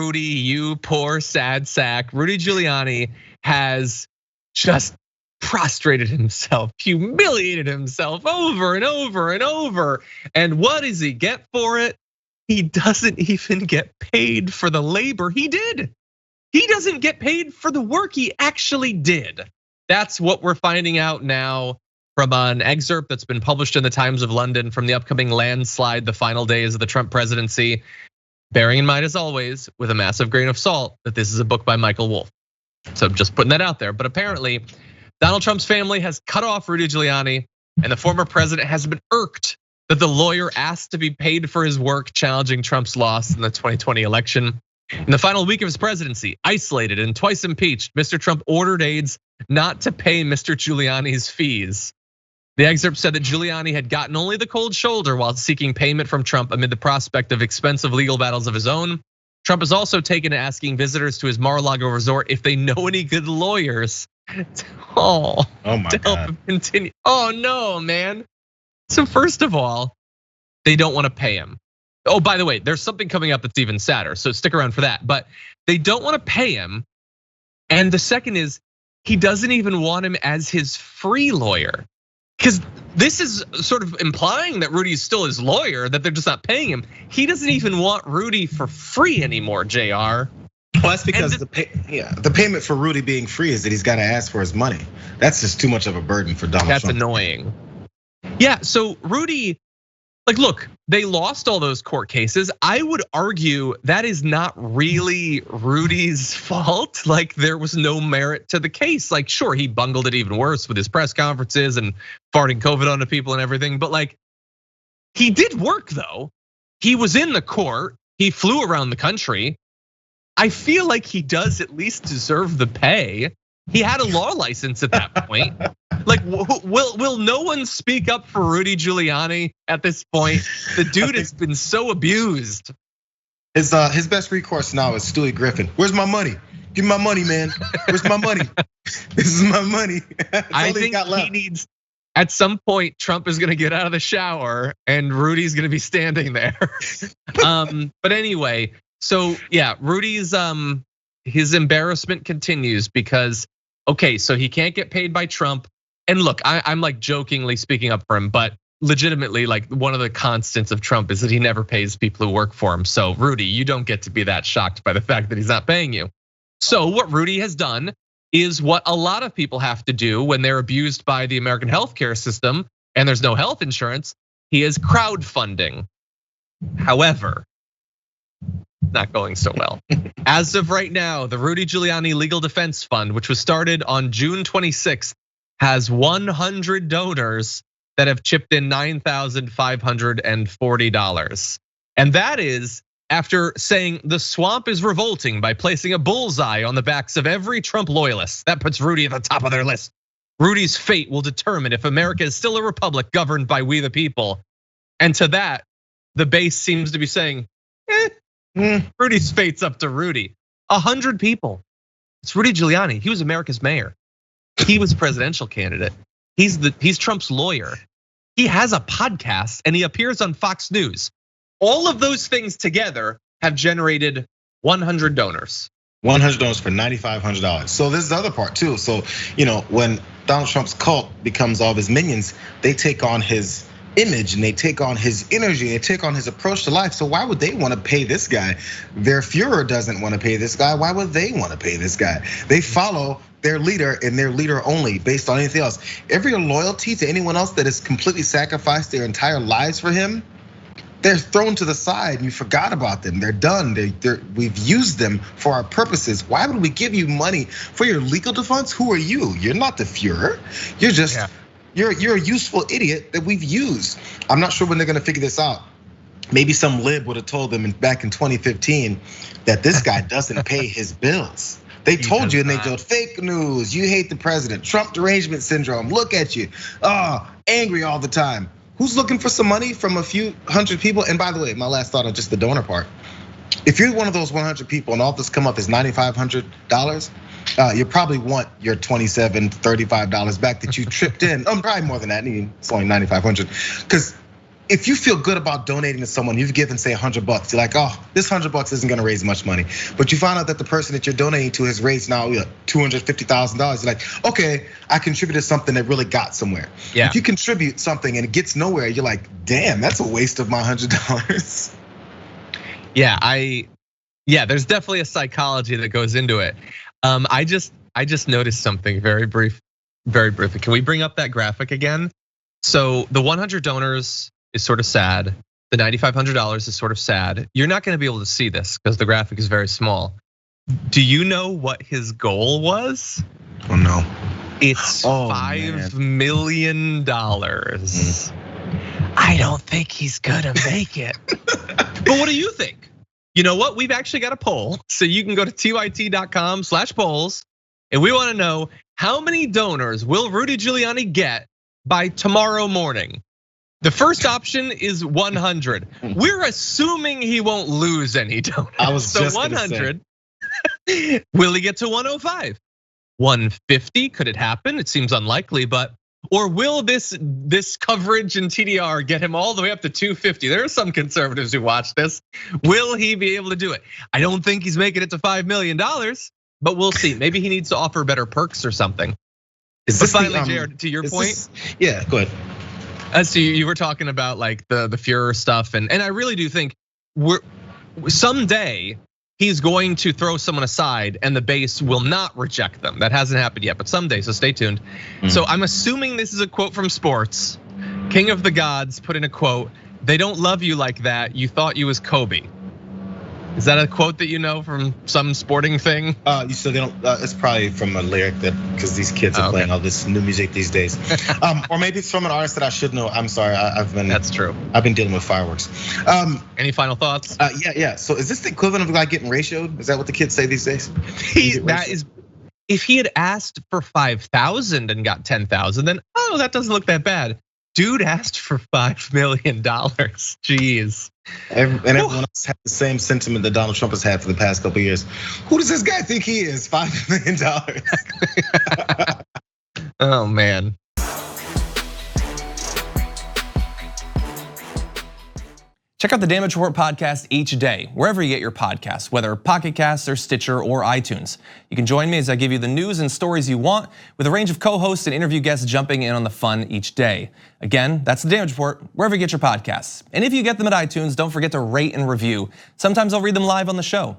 Rudy, you poor sad sack. Rudy Giuliani has just prostrated himself, humiliated himself over and over and over. And what does he get for it? He doesn't even get paid for the labor he did. He doesn't get paid for the work he actually did. That's what we're finding out now from an excerpt that's been published in the Times of London from the upcoming Landslide, the final days of the Trump presidency. Bearing in mind, as always, with a massive grain of salt, that this is a book by Michael Wolff. So I'm just putting that out there. But apparently, Donald Trump's family has cut off Rudy Giuliani, and the former president has been irked that the lawyer asked to be paid for his work challenging Trump's loss in the 2020 election. In the final week of his presidency, isolated and twice impeached, Mr. Trump ordered aides not to pay Mr. Giuliani's fees. The excerpt said that Giuliani had gotten only the cold shoulder while seeking payment from Trump amid the prospect of expensive legal battles of his own. Trump has also taken to asking visitors to his Mar-a-Lago resort if they know any good lawyers. Oh my God. Help him continue. Oh no, man. So first of all, they don't want to pay him. Oh, by the way, there's something coming up that's even sadder, so stick around for that. But they don't want to pay him. And the second is, he doesn't even want him as his free lawyer. Because this is sort of implying that Rudy's still his lawyer, that they're just not paying him. He doesn't even want Rudy for free anymore, JR. Well, that's because the payment for Rudy being free is that he's got to ask for his money. That's just too much of a burden for Donald Trump. That's annoying. Yeah, so Rudy, like, look, they lost all those court cases. I would argue that is not really Rudy's fault. Like, there was no merit to the case. Like, sure, he bungled it even worse with his press conferences and farting COVID onto people and everything. But like, he did work though. He was in the court. He flew around the country. I feel like he does at least deserve the pay. He had a law license at that point. Like, will no one speak up for Rudy Giuliani at this point? The dude has been so abused. His best recourse now is Stewie Griffin. Where's my money? Give me my money, man. Where's my money? This is my money. I think he needs. At some point, Trump is going to get out of the shower and Rudy's going to be standing there. But anyway, so yeah, Rudy's his embarrassment continues because, okay, so he can't get paid by Trump. And look, I'm like jokingly speaking up for him, but legitimately, like, one of the constants of Trump is that he never pays people who work for him. So Rudy, you don't get to be that shocked by the fact that he's not paying you. So what Rudy has done is what a lot of people have to do when they're abused by the American healthcare system and there's no health insurance. He is crowdfunding. However, not going so well. As of right now, the Rudy Giuliani Legal Defense Fund, which was started on June 26th, has 100 donors that have chipped in $9,540. And that is after saying the swamp is revolting by placing a bullseye on the backs of every Trump loyalist. That puts Rudy at the top of their list. Rudy's fate will determine if America is still a republic governed by we the people. And to that, the base seems to be saying, Rudy's fate's up to Rudy. 100 people. It's Rudy Giuliani. He was America's mayor. He was a presidential candidate. He's Trump's lawyer. He has a podcast and he appears on Fox News. All of those things together have generated 100 donors. 100 donors for $9,500. So this is the other part too. So, when Donald Trump's cult becomes all of his minions, they take on his image and they take on his energy, they take on his approach to life. So why would they want to pay this guy? Their Führer doesn't want to pay this guy. Why would they want to pay this guy? They follow their leader and their leader only based on anything else. Every loyalty to anyone else that has completely sacrificed their entire lives for him, they're thrown to the side and you forgot about them. They're done. We've used them for our purposes. Why would we give you money for your legal defense? Who are you? You're not the Führer. You're just, you're a useful idiot that we've used. I'm not sure when they're gonna figure this out. Maybe some lib would have told them back in 2015 that this guy doesn't pay his bills. They told you and they told fake news. You hate the president. Trump derangement syndrome. Look at you. Angry all the time. Who's looking for some money from a few hundred people? And by the way, my last thought on just the donor part. If you're one of those 100 people and all this come up is $9,500, you probably want your $27, $35 back that you tripped in. Probably more than that. It's only $9,500. Because if you feel good about donating to someone, you've given, say, $100. You're like, oh, this $100 isn't gonna raise much money. But you find out that the person that you're donating to has raised now $250,000. You're like, okay, I contributed something that really got somewhere. Yeah. If you contribute something and it gets nowhere, you're like, damn, that's a waste of my $100. Yeah, there's definitely a psychology that goes into it. I just noticed something very briefly. Can we bring up that graphic again? So the 100 donors is sort of sad. The $9,500 is sort of sad. You're not gonna be able to see this because the graphic is very small. Do you know what his goal was? Oh no. It's $5 million. I don't think he's gonna make it. But what do you think? You know what? We've actually got a poll. So you can go to tyt.com/polls. And we wanna know, how many donors will Rudy Giuliani get by tomorrow morning? The first option is 100. We're assuming he won't lose any donors. I was just 100. Will he get to 105? 150, could it happen? It seems unlikely, but or will this coverage and TDR get him all the way up to 250? There are some conservatives who watch this. Will he be able to do it? I don't think he's making it to $5 million, but we'll see. Maybe he needs to offer better perks or something. But finally, Jared, to your point. Yeah, go ahead. So you were talking about like the Fuhrer stuff, and I really do think someday he's going to throw someone aside and the base will not reject them. That hasn't happened yet, but someday, so stay tuned. So I'm assuming this is a quote from sports. King of the Gods put in a quote, "They don't love you like that, you thought you was Kobe." Is that a quote that you know from some sporting thing? You said they don't. It's probably from a lyric that, because these kids are playing all this new music these days, or maybe it's from an artist that I should know. I'm sorry, That's true. I've been dealing with fireworks. Any final thoughts? Yeah. So is this the equivalent of like getting ratioed? Is that what the kids say these days? That is. If he had asked for 5,000 and got 10,000, then that doesn't look that bad. Dude asked for $5 million. Jeez. And everyone else had the same sentiment that Donald Trump has had for the past couple of years. Who does this guy think he is? $5 million. Oh man. Check out the Damage Report podcast each day, wherever you get your podcasts, whether Pocket Casts or Stitcher or iTunes. You can join me as I give you the news and stories you want, with a range of co-hosts and interview guests jumping in on the fun each day. Again, that's the Damage Report, wherever you get your podcasts. And if you get them at iTunes, don't forget to rate and review. Sometimes I'll read them live on the show.